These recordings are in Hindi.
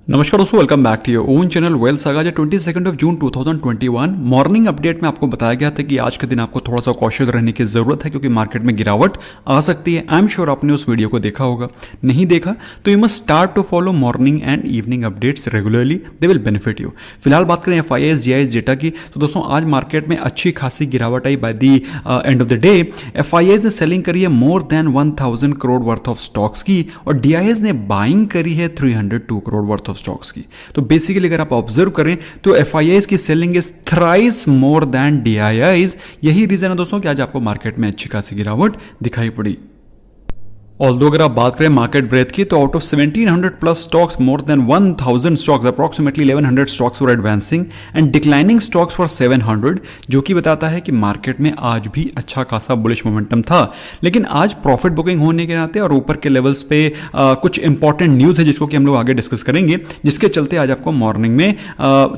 नमस्कार दोस्तों, welcome back to your own channel wealth saga. 22 June 2021 morning update में आपको बताया गया था कि आज के दिन आपको थोड़ा सा कॉशियस रहने की जरूरत है क्योंकि मार्केट में गिरावट आ सकती है। आई एम श्योर आपने उस वीडियो को देखा होगा, नहीं देखा तो you must start to follow morning and evening updates regularly, they will benefit you. फिलहाल बात करें FIIs GIs डेटा की तो दोस्तों आज मार्केट में अच्छी खासी गिरावट आई। By the end of the day FIIs ने सेलिंग करी है more than 1000 crore worth of stocks की और DIs ने बाइंग करी है 302 करोड़ वर्थ स्टॉक्स की। तो बेसिकली अगर आप ऑब्जर्व करें तो FIIs की selling is thrice more than DIIs। यही रीजन है दोस्तों कि आज आपको मार्केट में अच्छी खासी गिरावट दिखाई पड़ी। ऑल्दो अगर आप बात करें मार्केट ब्रेथ की तो out of 1700 plus stocks more than 1000 stocks approximately 1100 stocks for advancing and declining stocks for 700, जो कि बताता है कि मार्केट में आज भी अच्छा खासा बुलिश मोमेंटम था। लेकिन आज प्रॉफिट बुकिंग होने के नाते और ऊपर के लेवल्स पे कुछ इंपॉर्टेंट न्यूज़ है जिसको कि हम लोग आगे डिस्कस करेंगे, जिसके चलते आज आपको मॉर्निंग में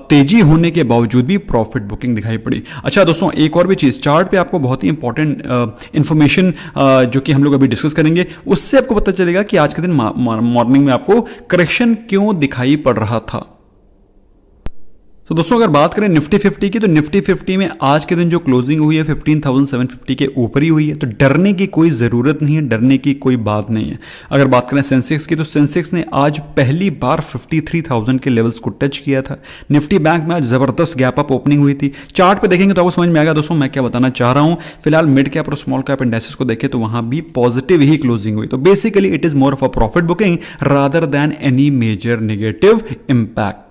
तेजी होने के बावजूद भी प्रॉफिट बुकिंग दिखाई पड़ी। अच्छा दोस्तों, एक और भी चीज़, चार्ट पे आपको बहुत ही इंपॉर्टेंट इंफॉर्मेशन जो कि हम लोग अभी डिस्कस करेंगे, उससे आपको पता चलेगा कि आज के दिन मॉर्निंग में आपको करेक्शन क्यों दिखाई पड़ रहा था। तो दोस्तों अगर बात करें निफ्टी 50 की तो निफ्टी 50 में आज के दिन जो क्लोजिंग हुई है 15,750 के ऊपर ही हुई है। तो डरने की कोई ज़रूरत नहीं है, डरने की कोई बात नहीं है। अगर बात करें सेंसेक्स की तो सेंसेक्स ने आज पहली बार 53,000 के लेवल्स को टच किया था। निफ्टी बैंक में आज ज़बरदस्त गैप अप ओपनिंग हुई थी। चार्ट पे देखेंगे तो आपको समझ में आएगा दोस्तों मैं क्या बताना चाह रहा हूँ। फिलहाल मिड कैप और स्मॉल कैप इंडेक्सेस को देखें तो वहाँ भी पॉजिटिव ही क्लोजिंग हुई। तो basically it is more of a profit booking rather than any major negative impact.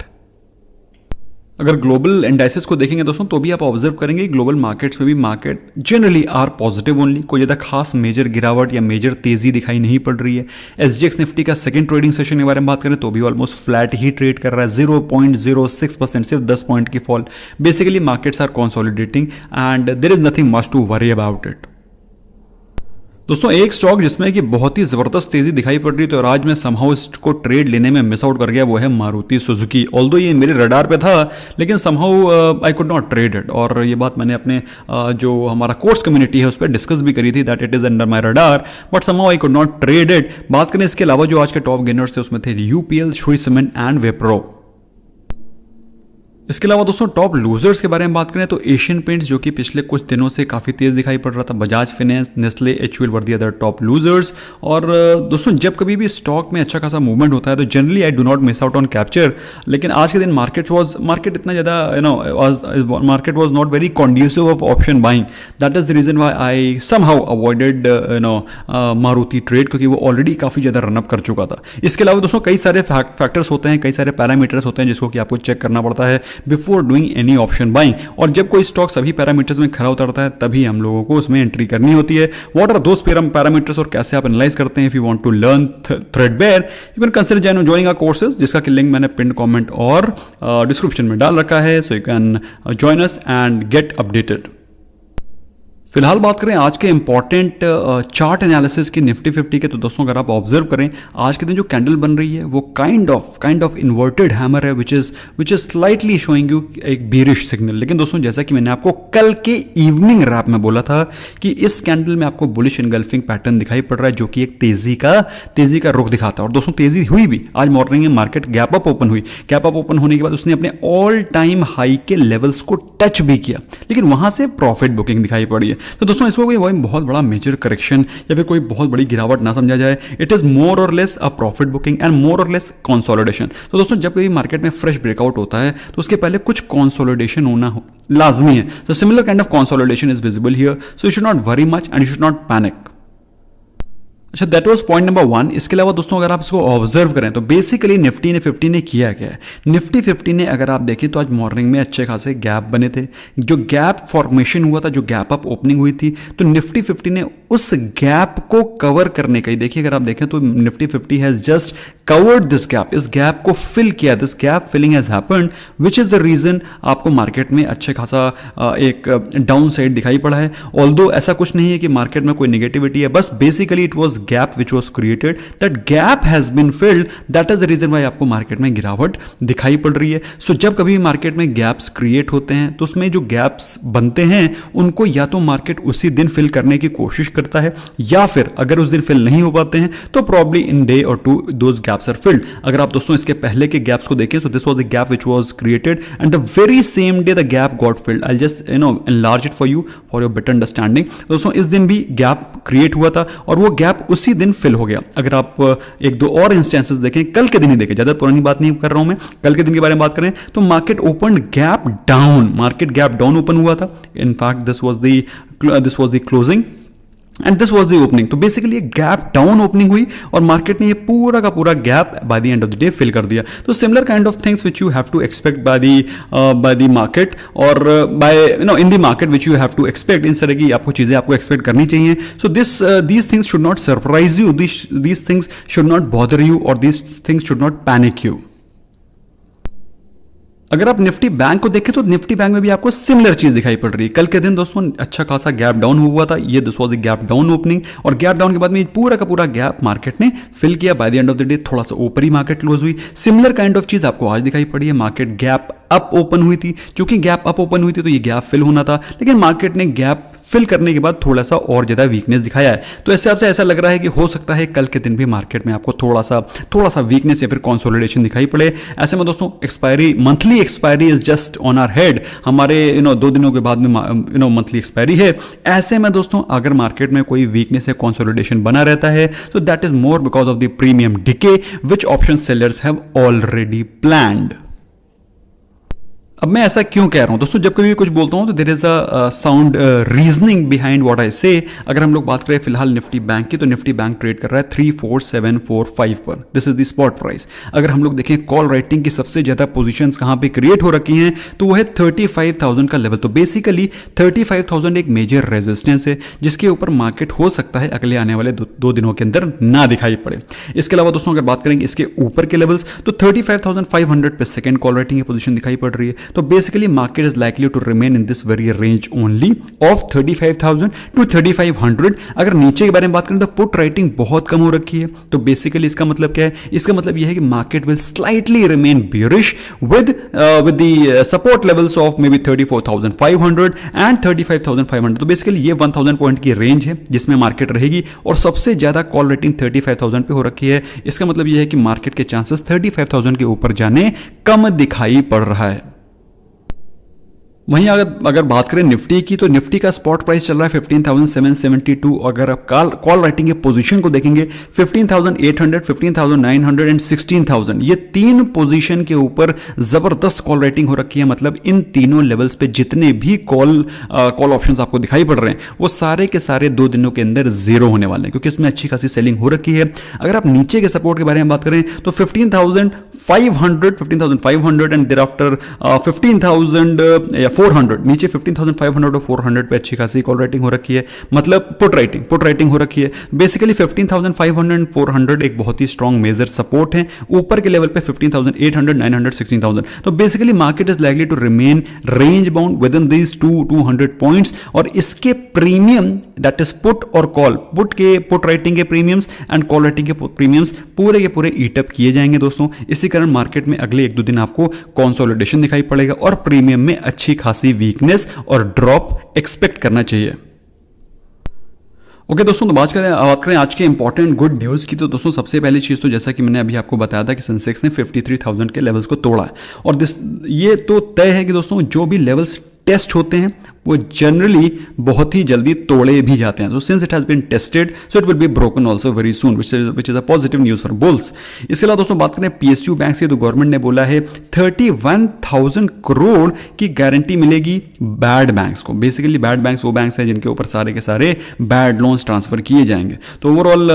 अगर ग्लोबल इंडाइसेस को देखेंगे दोस्तों तो भी आप ऑब्जर्व करेंगे ग्लोबल मार्केट्स में भी market generally are positive only. कोई ज़्यादा खास मेजर गिरावट या मेजर तेजी दिखाई नहीं पड़ रही है। SGX निफ्टी का सेकंड ट्रेडिंग सेशन के बारे में बात करें तो भी ऑलमोस्ट फ्लैट ही ट्रेड कर रहा है, 0.06%, सिर्फ 10 पॉइंट की fall. Basically markets are consolidating and there is nothing much to worry about it. दोस्तों एक स्टॉक जिसमें कि बहुत ही ज़बरदस्त तेज़ी दिखाई पड़ रही थी और आज मैं समहाउ इसको ट्रेड लेने में मिस आउट कर गया, वो है मारुति सुजुकी। ऑल्दो ये मेरे रडार पे था लेकिन somehow I could not trade it. और ये बात मैंने अपने जो हमारा कोर्स कम्युनिटी है उस पर डिस्कस भी करी थी that it is under my radar but somehow I could not trade it. बात करें इसके अलावा जो आज के टॉप गेनर्स थे उसमें थे UPL, Shri cement and Wipro. इसके अलावा दोस्तों टॉप लूजर्स के बारे में बात करें तो एशियन पेंट्स जो कि पिछले कुछ दिनों से काफ़ी तेज दिखाई पड़ रहा था, Bajaj finance, Nestle, HUL were the other top losers. और दोस्तों जब कभी भी स्टॉक में अच्छा खासा मूवमेंट होता है तो generally I do not miss out on capture. लेकिन आज के दिन मार्केट इतना ज़्यादा market was not very conducive of option buying. That is the reason why I somehow avoided Maruti trade, क्योंकि वो ऑलरेडी काफ़ी ज़्यादा रनअप कर चुका था। इसके अलावा दोस्तों कई सारे फैक्टर्स होते हैं, कई सारे पैरामीटर्स होते हैं जिसको कि आपको चेक करना पड़ता है before doing any option buying. और जब कोई स्टॉक सभी पैरामीटर्स में खरा उतरता है तभी हम लोगों को उसमें एंट्री करनी होती है। व्हाट आर दोस पैरामीटर्स और कैसे आप एनालाइज करते हैं? If you want to learn threadbare you can consider joining our courses, जिसका कि लिंक मैंने पिन कमेंट और डिस्क्रिप्शन में डाल रखा है। So you can join us and get updated. फिलहाल बात करें आज के इंपॉर्टेंट चार्ट एनालिसिस की निफ्टी 50 के तो दोस्तों अगर आप ऑब्जर्व करें आज के दिन जो कैंडल बन रही है वो काइंड ऑफ इन्वर्टेड हैमर है which is slightly showing you एक बेरिश सिग्नल। लेकिन दोस्तों जैसा कि मैंने आपको कल के इवनिंग रैप में बोला था कि इस कैंडल में आपको बुलिश इनगल्फिंग पैटर्न दिखाई पड़ रहा है जो कि एक तेजी का रुख दिखाता है। और दोस्तों तेजी हुई भी, आज मॉर्निंग में मार्केट गैप अप ओपन हुई। गैप अप ओपन होने के बाद उसने अपने ऑल टाइम हाई के लेवल्स को टच भी किया, लेकिन वहां से प्रॉफिट बुकिंग दिखाई पड़ी है। तो दोस्तों इसको कोई बहुत बड़ा मेजर करेक्शन या फिर कोई बहुत बड़ी गिरावट ना समझा जाए। इट इज मोर और less a profit booking and more और लेस कंसोलिडेशन। तो दोस्तों जब कभी मार्केट में फ्रेश ब्रेकआउट होता है तो उसके पहले कुछ कंसोलिडेशन होना लाजमी है। तो similar kind of consolidation is visible here, so you should not worry much and you should not panic. अच्छा, दैट वाज पॉइंट नंबर 1। इसके अलावा दोस्तों अगर आप इसको ऑब्जर्व करें तो बेसिकली निफ्टी 50 ने किया क्या है। निफ्टी 50 ने अगर आप देखें तो आज मॉर्निंग में अच्छे खासे गैप बने थे। जो गैप फॉर्मेशन हुआ था, जो गैप अप ओपनिंग हुई थी, तो निफ्टी 50 ने उस गैप को कवर करने का ही, देखिए अगर आप देखें तो Nifty 50 has just covered this gap, इस गैप को फिल किया। This gap filling has happened which is the reason आपको मार्केट में अच्छे खासा एक डाउन साइड दिखाई पड़ा है। ऑल्दो ऐसा कुछ नहीं है कि मार्केट में कोई नेगेटिविटी है, बस basically it was gap which was created, that gap has been filled, that is the reason why आपको मार्केट में गिरावट दिखाई पड़ रही है। सो जब कभी मार्केट में गैप्स क्रिएट होते हैं तो उसमें जो गैप्स बनते हैं उनको या तो मार्केट उसी दिन फिल करने की कोशिश करता है, या फिर अगर उस दिन फिल नहीं हो पाते हैं तो प्रॉब्ली इन डे और two those gaps are filled. अगर आप दोस्तों इसके पहले के गैप्स को देखें, so this was the gap which was created and the very same day the gap got filled. I just enlarge it for you for your better understanding. दोस्तों इस दिन भी गैप क्रिएट हुआ था और वो गैप उसी दिन फिल हो गया। अगर आप एक दो और इंस्टेंसेस देखें, कल के दिन ही देखें, ज्यादा पुरानी बात नहीं कर रहा हूं मैं, कल के दिन के बारे में बात करें तो market open gap down, market gap down open हुआ था। In fact this was the closing and this was the opening. तो बेसिकली गैप डाउन ओपनिंग हुई और मार्केट ने ये पूरा का पूरा gap by the end of the day fill कर दिया। तो similar kind of things which you have to expect by the market और buy in the market which you have to expect. इस तरह की आपको चीजें आपको एक्सपेक्ट करनी चाहिए। So these things should not surprise you, these things should not bother you और these things should not panic you. अगर आप निफ्टी बैंक को देखें तो निफ्टी बैंक में भी आपको सिमिलर चीज दिखाई पड़ रही है। कल के दिन दोस्तों अच्छा खासा गैप डाउन हुआ था, ये this was the gap down opening और गैप डाउन के बाद में पूरा का पूरा गैप मार्केट ने फिल किया। Bye the end of the day थोड़ा सा ऊपर ही मार्केट क्लोज हुई। सिमिलर काइंड ऑफ चीज आपको आज दिखाई पड़ी है। मार्केट गैप अप ओपन हुई थी, चूंकि गैप अप ओपन हुई थी तो ये गैप फिल होना था, लेकिन मार्केट ने गैप फिल करने के बाद थोड़ा सा और ज्यादा वीकनेस दिखाया है। तो इससे आपसे ऐसा लग रहा है कि हो सकता है कल के दिन भी मार्केट में आपको थोड़ा सा वीकनेस या फिर कंसोलिडेशन दिखाई पड़े। ऐसे में दोस्तों expiry, monthly expiry is just on our head. हमारे 2 दिनों के बाद में मंथली एक्सपायरी है। ऐसे में दोस्तों अगर मार्केट में कोई वीकनेस या कंसोलिडेशन बना रहता है तो that is more because of the premium decay which option sellers have already planned. अब मैं ऐसा क्यों कह रहा हूं दोस्तों, जब कभी भी कुछ बोलता हूं तो there is a sound reasoning behind what I say. अगर हम लोग बात करें फिलहाल निफ्टी बैंक की, तो निफ्टी बैंक ट्रेड कर रहा है 34745 पर, this is the spot price. अगर हम लोग देखें कॉल राइटिंग की सबसे ज्यादा पोजीशंस कहां पे क्रिएट हो रखी हैं तो वो है 35,000 का लेवल। तो बेसिकली 35,000 एक मेजर रेजिस्टेंस है जिसके ऊपर मार्केट हो सकता है अगले आने वाले दो दिनों के अंदर ना दिखाई पड़े। इसके अलावा दोस्तों अगर बात करेंगे इसके ऊपर के लेवल्स तो 35,500 पे सेकंड कॉल राइटिंग की पोजीशन दिखाई पड़ रही है। तो basically market is likely to remain in this very range only of 35,000 to 3500। अगर नीचे के बारे में बात करें तो पुट राइटिंग बहुत कम हो रखी है। तो बेसिकली इसका मतलब क्या है, इसका मतलब यह है कि market will slightly remain bearish with the support levels of may be 34,500 and 35,500। तो बेसिकली ये 1,000 पॉइंट की रेंज है जिसमें मार्केट रहेगी और सबसे ज्यादा कॉल रेटिंग 35,000 पे हो रखी है। इसका मतलब यह है कि मार्केट के चांसेस 35,000 के ऊपर जाने कम दिखाई पड़ रहा है। वहीं अगर बात करें निफ्टी की तो निफ्टी का स्पॉट प्राइस चल रहा है 15,772। अगर आप कॉल राइटिंग के पोजीशन को देखेंगे 15,800, 15,900 एंड 16,000, ये 3 पोजीशन के ऊपर जबरदस्त कॉल राइटिंग हो रखी है। मतलब इन तीनों लेवल्स पे जितने भी कॉल ऑप्शंस आपको दिखाई पड़ रहे हैं वो सारे के सारे 2 दिनों के अंदर जीरो होने वाले हैं क्योंकि इसमें अच्छी खासी सेलिंग हो रखी है। अगर आप नीचे के सपोर्ट के बारे में बात करें तो 15,500 एंड देयर आफ्टर 15,400, नीचे 15,500 और 400 पे अच्छी खासी कॉल राइटिंग हो रखी है। मतलब पुट राइटिंग हो रखी है। बेसिकली 15,500 एंड 400 एक बहुत ही स्ट्रॉन्ग मेजर सपोर्ट है। ऊपर के लेवल पे 15,800, 900, 16,000। तो basically market is likely to remain range bound within these 200 points और इसके प्रीमियम दैट इज पुट और कॉल, पुट राइटिंग के प्रीमियम्स एंड कॉल राइटिंग के प्रीमियम्स पूरे के पूरे ईट अप किए जाएंगे दोस्तों। इसी कारण मार्केट में अगले 1-2 दिन आपको कंसोलिडेशन दिखाई पड़ेगा और प्रीमियम में अच्छी खासी वीकनेस और ड्रॉप एक्सपेक्ट करना चाहिए। ओके दोस्तों, तो बात करें आज के इंपॉर्टेंट गुड न्यूज़ की। तो दोस्तों सबसे पहली चीज़ तो जैसा कि मैंने अभी आपको बताया था कि सेंसेक्स ने 53,000 के लेवल्स को तोड़ा है और ये तो तय है कि दोस्तों जो भी लेवल्स टेस्ट होते हैं वो जनरली बहुत ही जल्दी तोड़े भी जाते हैं। So since it has been tested so it will be broken also very soon which is a positive news for bulls. इसके अलावा दोस्तों बात करें पीएसयू बैंक से तो गवर्नमेंट ने बोला है 31,000 करोड़ की गारंटी मिलेगी बैड बैंक्स को। बेसिकली बैड बैंक्स वो बैंक्स हैं जिनके ऊपर सारे के सारे बैड लोन्स ट्रांसफर किए जाएंगे। तो ओवरऑल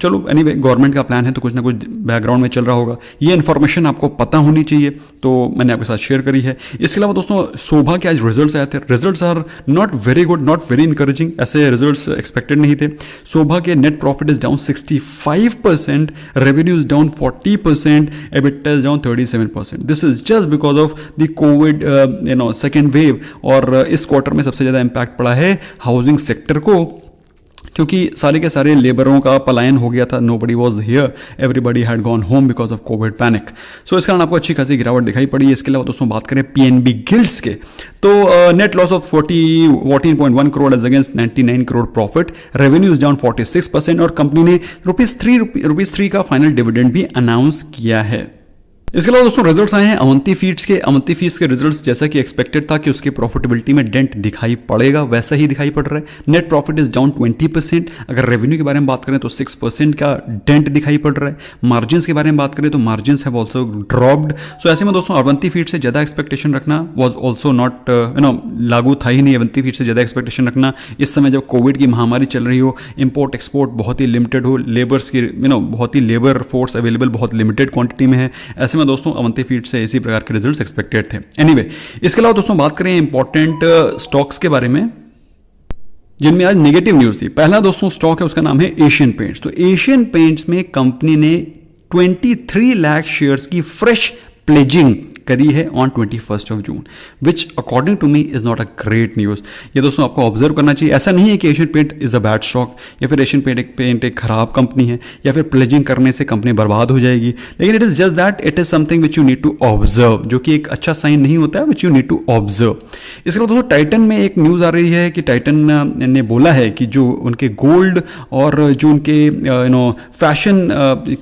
चलो एनीवे गवर्नमेंट का प्लान है तो कुछ ना कुछ बैकग्राउंड में चल रहा होगा। ये इन्फॉर्मेशन आपको पता होनी चाहिए तो मैंने आपके साथ शेयर करी है। इसके अलावा दोस्तों शोभा के आज रिजल्ट्स आए थे। Results are not very good, not very encouraging, ऐसे रिजल्ट्स एक्सपेक्टेड नहीं थे। शोभा के net profit is down 65%, revenue is down 40%, EBITDA is down 37%। This is just because of the covid second wave और इस क्वार्टर में सबसे ज्यादा इंपैक्ट पड़ा है हाउसिंग सेक्टर को क्योंकि सारे के सारे लेबरों का पलायन हो गया था, nobody was here, everybody had gone home because of COVID panic. So इस कारण आपको अच्छी खासी गिरावट दिखाई पड़ी है। इसके अलावा दोस्तों बात करें पीएनबी गिल्ड्स के, तो net loss of 14.1 crore as against 99 crore profit, revenue is down 46% और कंपनी ने ₹3 का फाइनल डिविडेंड भी अनाउंस किया है। इसके अलावा दोस्तों रिजल्ट्स आए हैं अवंती फीड्स के। अवंती फीड्स के रिजल्ट्स जैसा कि एक्सपेक्टेड था कि उसकी प्रॉफिटेबिलिटी में डेंट दिखाई पड़ेगा, वैसा ही दिखाई पड़ रहा है। Net profit is down 20%। अगर रेवेन्यू के बारे में बात करें तो 6% का डेंट दिखाई पड़ रहा है। मार्जिन्स के बारे में बात करें तो मार्जिन्स हैव ऑल्सो ड्रॉप्ड। सो ऐसे में दोस्तों अवंती फीड से ज़्यादा एक्सपेक्टेशन रखना वॉज ऑल्सो नॉट लागू था ही नहीं। अवंती फीड से ज़्यादा एक्सपेक्टेशन रखना इस समय जब कोविड की महामारी चल रही हो, इंपोर्ट एक्सपोर्ट बहुत ही लिमिटेड हो, लेबर्स की बहुत ही लेबर फोर्स अवेलेबल बहुत लिमिटेड क्वांटिटी में है, ऐसे में दोस्तों अवंती फीड से इसी प्रकार के रिजल्ट्स एक्सपेक्टेड थे। एनीवे, इसके अलावा दोस्तों बात करें इंपॉर्टेंट स्टॉक्स के बारे में जिनमें आज नेगेटिव न्यूज थी। पहला दोस्तों स्टॉक है, उसका नाम है एशियन पेंट्स। तो एशियन पेंट्स में कंपनी ने 23 लाख शेयर्स की फ्रेश प्लेजिंग करी है on 21 June, which according to me is not a great news. ये दोस्तों आपको ऑब्जर्व करना चाहिए। ऐसा नहीं है कि Asian paint is a bad stock या फिर एशियन पेंट एक खराब कंपनी है या फिर प्लेजिंग करने से कंपनी बर्बाद हो जाएगी, लेकिन it is just that it is something which you need to observe, जो कि एक अच्छा साइन नहीं होता है, which you need to observe. इसके बाद दोस्तों टाइटन में एक न्यूज आ रही है कि टाइटन ने बोला है कि जो उनके गोल्ड और जो उनके फैशन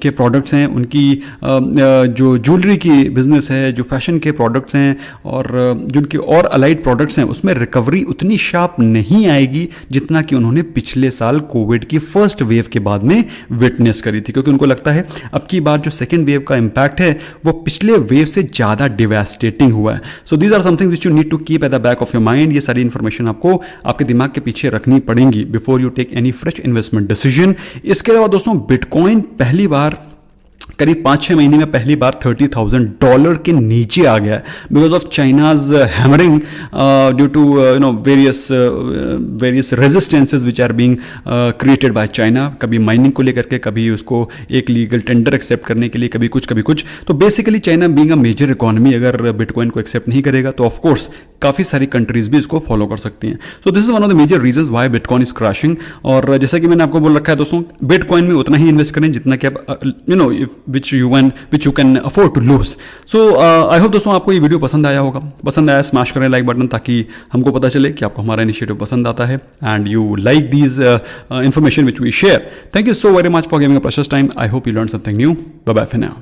के प्रोडक्ट्स हैं, उनकी जो ज्वेलरी की बिजनेस है, जो फैशन के प्रोडक्ट्स हैं और जिनके और अलाइड प्रोडक्ट्स हैं, उसमें रिकवरी उतनी शार्प नहीं आएगी जितना कि उन्होंने पिछले साल कोविड की फर्स्ट वेव के बाद में विटनेस करी थी, क्योंकि उनको लगता है अब की बार जो सेकेंड वेव का इंपैक्ट है वो पिछले वेव से ज़्यादा डिवास्टेटिंग हुआ है। So these are something which you need to keep at the back of your mind. ये सारी इंफॉर्मेशन आपको आपके दिमाग के पीछे रखनी पड़ेंगी before you take any fresh investment decision. इसके अलावा दोस्तों बिटकॉइन पहली बार करीब 5-6 महीने में पहली बार $30,000 के नीचे आ गया because of China's hammering due to various resistances which are being created by China, कभी माइनिंग को लेकर के, कभी उसको एक लीगल टेंडर एक्सेप्ट करने के लिए, कभी कुछ। तो basically China being a major economy अगर बिटकॉइन को एक्सेप्ट नहीं करेगा तो ऑफकोर्स काफ़ी सारी कंट्रीज भी इसको फॉलो कर सकती हैं। So this is one of the major reasons why bitcoin is crashing. और जैसा कि मैंने आपको बोल रखा है दोस्तों, बिटकॉइन में उतना ही इन्वेस्ट करें जितना कि आप which you can afford to lose. So I hope दोस्तों आपको ये वीडियो पसंद आया होगा। पसंद आया स्मैश करें लाइक बटन, ताकि हमको पता चले कि आपको हमारा इनिशिएटिव पसंद आता है and you like these information which we share. Thank you so very much for giving a precious time. I hope you learned something new. Bye bye for now.